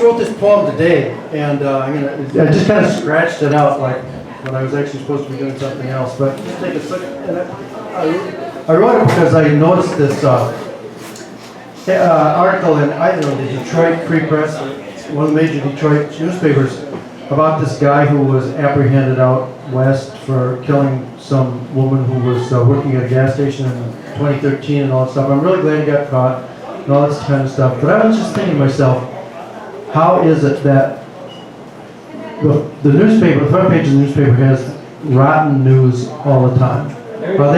just wrote this poem today, and I just kind of scratched it out like when I was actually supposed to be doing something else. But just take a second. And I wrote it because I noticed this article in, I don't know, the Detroit Free Press, one of the major Detroit newspapers, about this guy who was apprehended out west for killing some woman who was working at a gas station in 2013 and all that stuff. I'm really glad he got caught and all this kind of stuff. But I was just thinking to myself, how is it that the newspaper, the front page of the newspaper has rotten news all the time? Are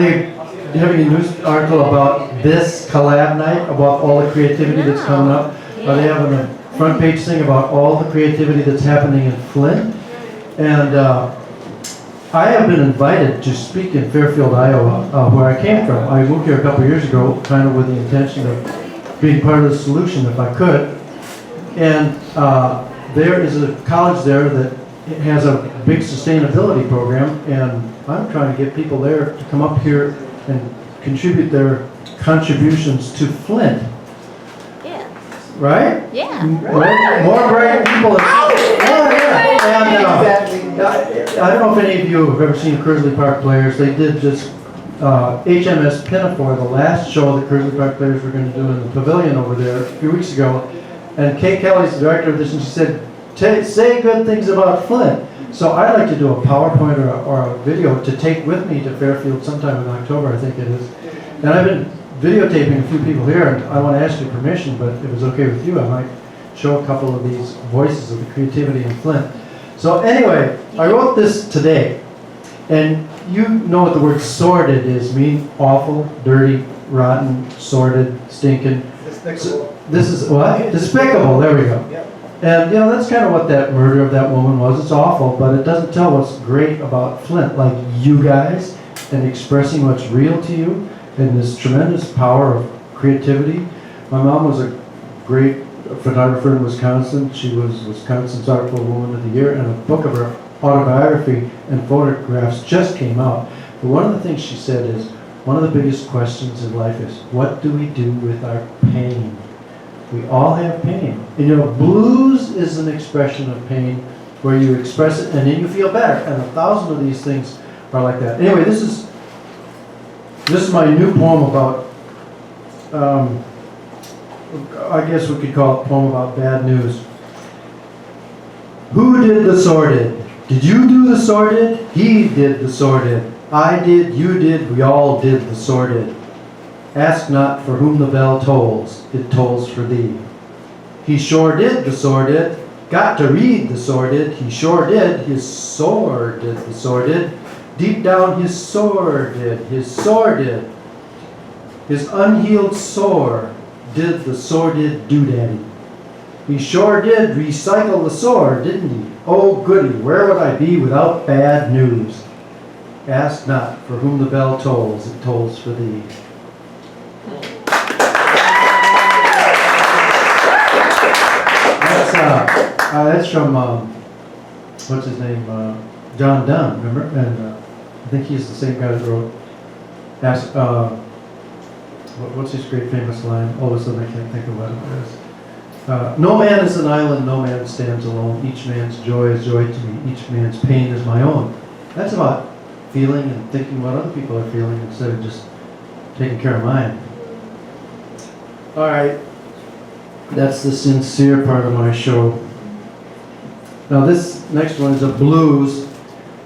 they having a news article about this collab night, about all the creativity that's coming up? Are they having a front page thing about all the creativity that's happening in Flint? And I have been invited to speak in Fairfield, Iowa, where I came from. I moved here a couple years ago, kind of with the intention of being part of the solution if I could. And there is a college there that has a big sustainability program, and I'm trying to get people there to come up here and contribute their contributions to Flint. Yeah. Right? Yeah. More bright people. And I don't know if any of you have ever seen Kersley Park Players. They did just HMS Pinafore, the last show that Kersley Park Players were going to do in the pavilion over there a few weeks ago. And Kay Kelly's the director of this, and she said, say good things about Flint. So I'd like to do a PowerPoint or a video to take with me to Fairfield sometime in October, I think it is. And I've been videotaping a few people here, and I want to ask your permission, but if it's okay with you, I might show a couple of these voices of the creativity in Flint. So anyway, I wrote this today, and you know what the word sordid is, mean awful, dirty, rotten, sordid, stinking. So, this is what? Despicable, there we go. And you know, that's kind of what that murder of that woman was. It's awful, but it doesn't tell what's great about Flint, like you guys, and expressing what's real to you, and this tremendous power of creativity. My mom was a great photographer in Wisconsin. She was Wisconsin's Artful Woman of the Year, and a book of her autobiography and photographs just came out. But one of the things she said is, one of the biggest questions in life is, what do we do with our pain? We all have pain. And you know, blues is an expression of pain where you express it and then you feel better. And 1,000 of these things are like that. Anyway, this is my new poem about, I guess we could call it a poem about bad news. Who did the sordid? Did you do the sordid? He did the sordid. I did, you did, we all did the sordid. Ask not for whom the bell tolls, it tolls for thee. He sure did the sordid, got to read the sordid, he sure did, his sword did the sordid. Deep down his sword did, his unhealed sore did the sordid doodaddy. He sure did recycle the sword, didn't he? Oh goody, where would I be without bad news? Ask not for whom the bell tolls, it tolls for thee. That's from, what's his name, John Donne, remember? And I think he's the same guy that wrote, what's his great famous line? All of a sudden I can't think of what it is. No man is an island, no man stands alone. Each man's joy is joy to me, each man's pain is my own. That's about feeling and thinking what other people are feeling instead of just taking care of mine. All right, that's the sincere part of my show. Now this next one is a blues,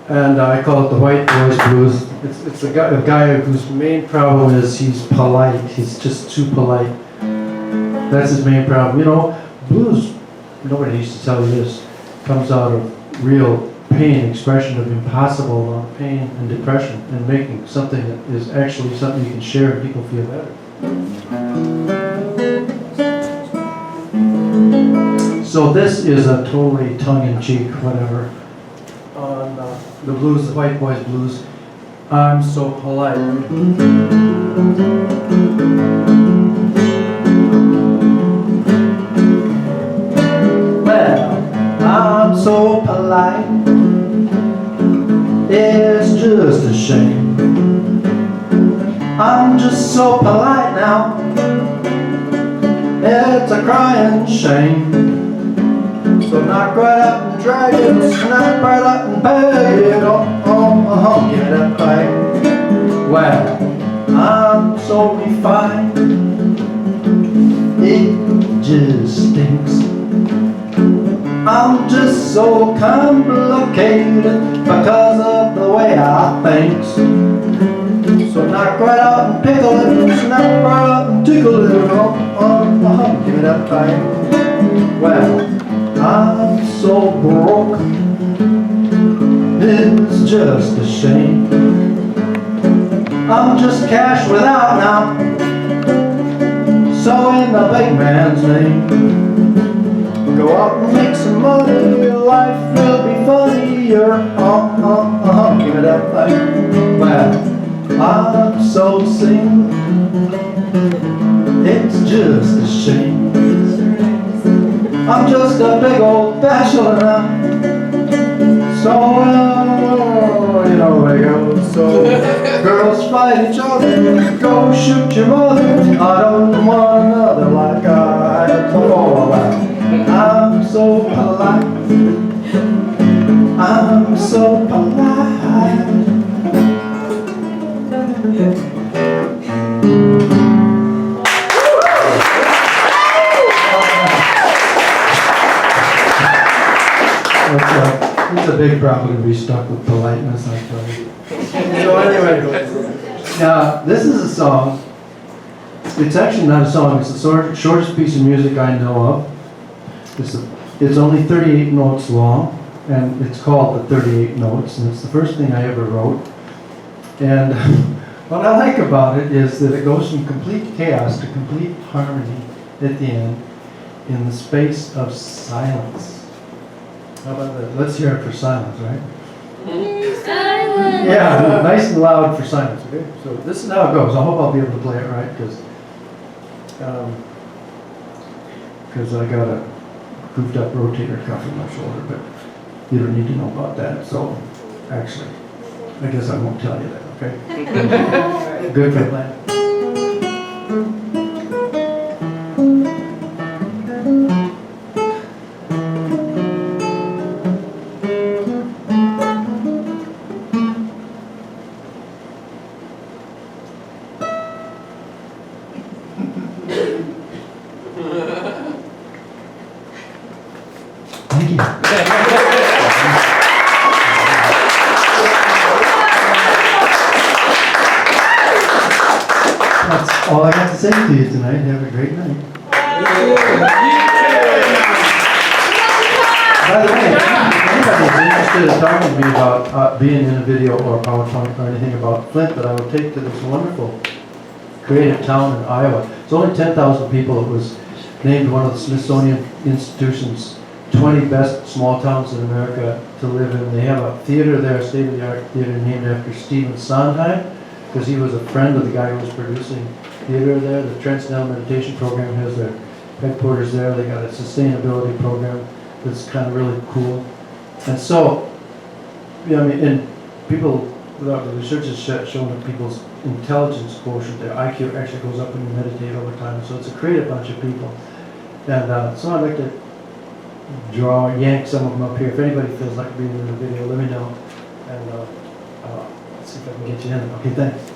and I call it the white boys blues. It's a guy whose main problem is he's polite. He's just too polite. That's his main problem. You know, blues, nobody needs to tell you this, comes out of real pain, expression of impossible amount of pain and depression, and making something that is actually something you can share and people feel better. So this is a totally tongue-in-cheek, whatever, on the blues, the white boys blues. I'm so polite. Well, I'm so polite. It's just a shame. I'm just so polite now. it's a crying shame. So knock right out and drag it, snap right out and pay it. Give it up, babe. Well, I'm so refined, it just stinks. I'm just so complicated because of the way I think. So knock right out and pickle it, snap right out and tickle it. Give it up, babe. Well, I'm so broke, it's just a shame. I'm just cash without now, so in the big man's name, go out and make some money, life will be funnier. Give it up, like, well, I'm so single, it's just a shame. I'm just a big old bachelor now, so you know where it goes. So girls fight each other, go shoot your mother. I don't want another like I had before. I'm so polite, I'm so polite. It's a big problem to be stuck with politeness, I tell you. So anyway, this is a song. It's actually not a song, it's the shortest piece of music I know of. It's only 38 notes long, and it's called the 38 Notes, and it's the first thing I ever wrote. And what I like about it is that it goes from complete chaos to complete harmony at the end in the space of silence. How about that? Let's hear it for silence, right? Silence! Yeah, nice and loud for silence, okay? So this is how it goes. I hope I'll be able to play it right, because I got a goofed up rotator cuff in my shoulder, but you don't need to know about that. So actually, I guess I won't tell you that, okay? Good for that. Thank you. That's all I got to say to you tonight. Have a great night. By the way, if anybody's interested in talking to me about being in a video or PowerPoint or anything about Flint, that I would take to this wonderful creative town in Iowa. It's only 10,000 people. It was named one of the Smithsonian Institution's 20 best small towns in America to live in. They have a theater there, a state-of-the-art theater named after Stephen Sondheim, because he was a friend of the guy who was producing theater there. The Transcendental Meditation Program has their headquarters there. They got a sustainability program that's kind of really cool. And so, I mean, and people, the research has shown that people's intelligence quotient, their IQ actually goes up when you meditate over time. So it's a creative bunch of people. And so I'd like to yank some of them up here. If anybody feels like being in the video, let me know. And let's see if I can get you in. Okay, thanks.